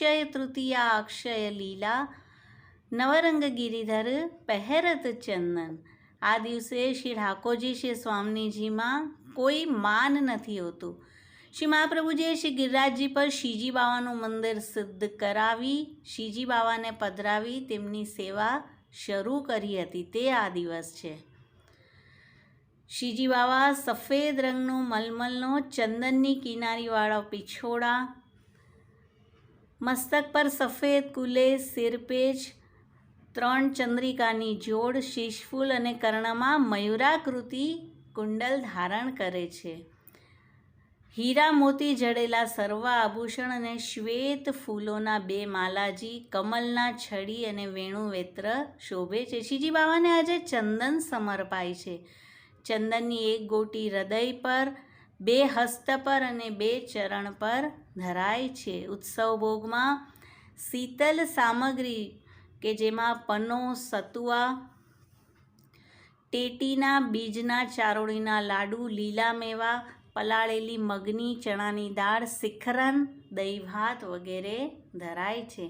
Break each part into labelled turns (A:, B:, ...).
A: अक्षय तृतीया अक्षय लीला नवरंग गिरिधर પહેરત ચંદન। આ દિવસે શ્રી ઠાકોરજી શ્રી સ્વામીજીમાં કોઈ માન નથી હોતું। શ્રી મહાપ્રભુજીએ શ્રી ગિરિરાજજી પર શ્રીજી બાવાનું મંદિર સિદ્ધ કરાવી શ્રીજી બાવાને પધરાવી તેમની સેવા શરૂ કરી હતી, તે આ દિવસ છે। શ્રીજી બાવા સફેદ રંગનો મલમલનો ચંદનની કિનારીવાળા પીછોડા, મસ્તક પર સફેદ કુલે, સિરપેચ, 3 ચંદ્રિકાની જોડ, શીશફૂલ અને કર્ણમાં મયુરાકૃતિ કુંડલ ધારણ કરે છે। હીરા મોતી જડેલા સર્વ આભૂષણ અને શ્વેત ફૂલોના 2 માલાજી, કમલના છડી અને વેણુવેત્ર શોભે છે। શ્રીજી બાવાને આજે ચંદન સમર્પાય છે। ચંદનની 1 ગોટી હૃદય પર, 2 હસ્ત પર અને 2 ચરણ પર ધરાય છે। ઉત્સવ ભોગમાં શીતલ સામગ્રી કે જેમાં પનો, સતુઆ, ટેટીના બીજના ચારોળીના લાડુ, લીલા મેવા, પલાળેલી મગની ચણાની દાળ, શિખરન, દહીં ભાત વગેરે ધરાય છે।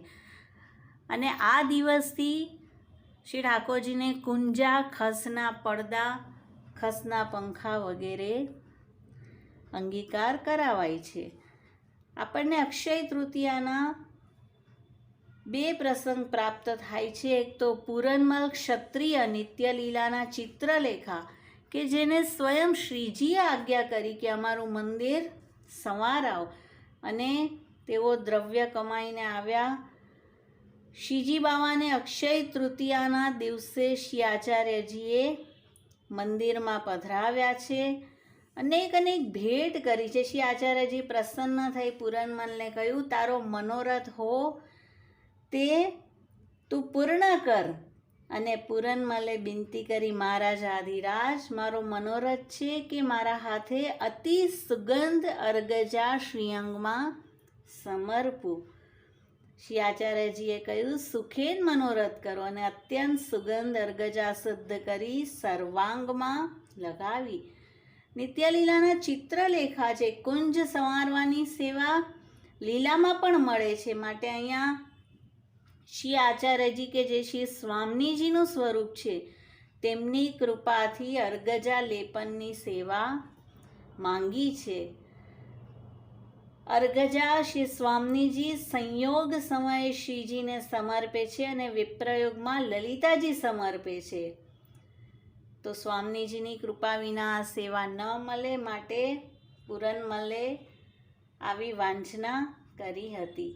A: અને આ દિવસથી શ્રી ઠાકોરજીને કુંજા, ખસના પડદા, ખસના પંખા વગેરે અંગીકાર કરાવાય છે। આપણને અક્ષય તૃતીયાના 2 પ્રસંગ પ્રાપ્ત થાય છે। એક તો પૂરનમલ ક્ષત્રિય નિત્યલીલાના ચિત્રલેખા કે જેને સ્વયં શ્રીજીએ આજ્ઞા કરી કે અમારું મંદિર સંવારાવ, અને તેઓ દ્રવ્ય કમાઈને આવ્યા। શ્રીજી બાવાને અક્ષય તૃતીયાના દિવસે શ્રી આચાર્યજીએ મંદિરમાં પધરાવ્યા છે, અનેક ભેટ કરી છે। શ્રી આચાર્યજી પ્રસન્ન થઈ પૂરનમલને કહ્યું, તારો મનોરથ હો તે તું પૂર્ણ કર। અને પૂરનમલે વિનંતી કરી, મહારાજ આધિરાજ, મારો મનોરથ છે કે મારા હાથે અતિ સુગંધ અર્ગજા શ્રીઅંગમાં સમર્પું। શ્રી આચાર્યજીએ કહ્યું, સુખેન મનોરથ કરો, અને અત્યંત સુગંધ અર્ગજા શુદ્ધ કરી સર્વાંગમાં લગાવી। નિત્યલીલાના ચિત્રલેખા છે। કુંજ સંવારવાની સેવા લીલામાં પણ મળે છે, માટે અહીંયા શ્રી આચાર્યજી કે જે શ્રી સ્વામીજીનું સ્વરૂપ છે તેમની કૃપાથી અર્ગજા લેપનની સેવા માંગી છે। અર્ગજા શ્રી સ્વામીજી સંયોગ સમયે શ્રીજીને સમર્પે છે અને વિપ્રયોગમાં લલિતાજી સમર્પે છે। તો સ્વામીજીની કૃપા વિના આ સેવા ન મળે, માટે પૂરનમલે આવી વાંછના કરી હતી।